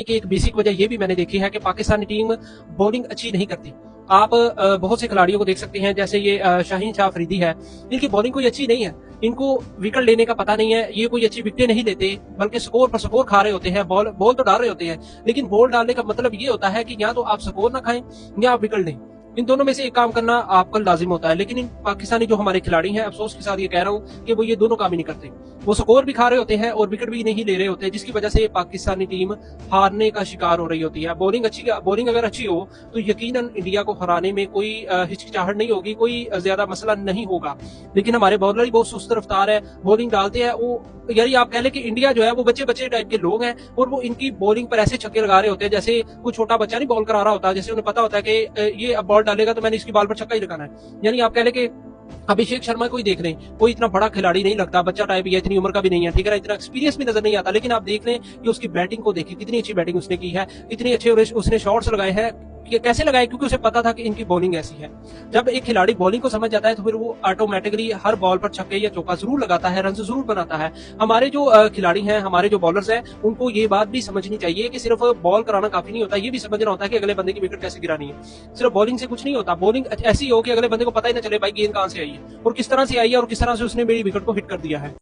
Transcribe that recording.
की एक बेसिक वजह ये भी मैंने देखी है कि पाकिस्तानी टीम बॉलिंग अच्छी नहीं करती। आप बहुत से खिलाड़ियों को देख सकते हैं, जैसे ये शाहीन शाह अफरीदी है, इनकी बॉलिंग कोई अच्छी नहीं है। इनको विकेट लेने का पता नहीं है, ये कोई अच्छी विकेटें नहीं लेते, बल्कि स्कोर पर स्कोर खा रहे होते हैं। बॉल बॉल तो डाल रहे होते हैं, लेकिन बॉल डालने का मतलब ये होता है कि या तो आप स्कोर ना खाएं या आप विकेट लें। इन दोनों में से एक काम करना आपका लाजिम होता है। लेकिन इन पाकिस्तानी जो हमारे खिलाड़ी हैं, अफसोस के साथ ये कह रहा हूँ कि वो ये दोनों काम ही नहीं करते। वो स्कोर भी खा रहे होते हैं और विकेट भी नहीं ले रहे होते, जिसकी वजह से पाकिस्तानी टीम हारने का शिकार हो रही होती है। बॉलिंग अगर अच्छी हो तो यकीनन इंडिया को हराने में कोई हिचकिचाहट नहीं होगी, कोई ज्यादा मसला नहीं होगा। लेकिन हमारे बॉलर ही बहुत सुस्त रफ्तार है, बॉलिंग डालते हैं वो, यानी आप कह लें कि इंडिया जो है वो बच्चे बच्चे टाइप के लोग हैं, और वो इनकी बॉलिंग पर ऐसे छक्के लगा रहे होते हैं जैसे कोई छोटा बच्चा नहीं बॉल करा रहा होता, जैसे उन्हें पता होता है कि ये अब बॉल डालेगा तो मैंने इसकी बॉल पर छक्का ही लगाना है। यानी आप कह लें कि अभिषेक शर्मा को ही देख लें, कोई इतना बड़ा खिलाड़ी नहीं लगता, बच्चा टाइप ही है, इतनी उम्र का भी नहीं है, ठीक है, इतना एक्सपीरियंस भी नजर नहीं आता। लेकिन आप देख लें कि उसकी बैटिंग को देखिए, कितनी अच्छी बैटिंग उसने की है, इतनी अच्छे उसने शॉट्स लगाए हैं। कैसे लगाए? क्योंकि उसे पता था कि इनकी बॉलिंग ऐसी है। जब एक खिलाड़ी बॉलिंग को समझ जाता है तो फिर वो ऑटोमेटिकली हर बॉल पर छक्के या चौका जरूर लगाता है, रन जरूर बनाता है। हमारे जो खिलाड़ी हैं, हमारे जो बॉलर्स हैं, उनको ये बात भी समझनी चाहिए कि सिर्फ बॉल कराना काफी नहीं होता, ये भी समझना होता है कि अगले बंदे की विकेट कैसे गिरानी है। सिर्फ बॉलिंग से कुछ नहीं होता। बॉलिंग ऐसी हो कि अगले बंदे को पता ही ना चले भाई गेंद कहां से आई है और किस तरह से आई है और किस तरह से उसने मेरी विकेट को हिट कर दिया है।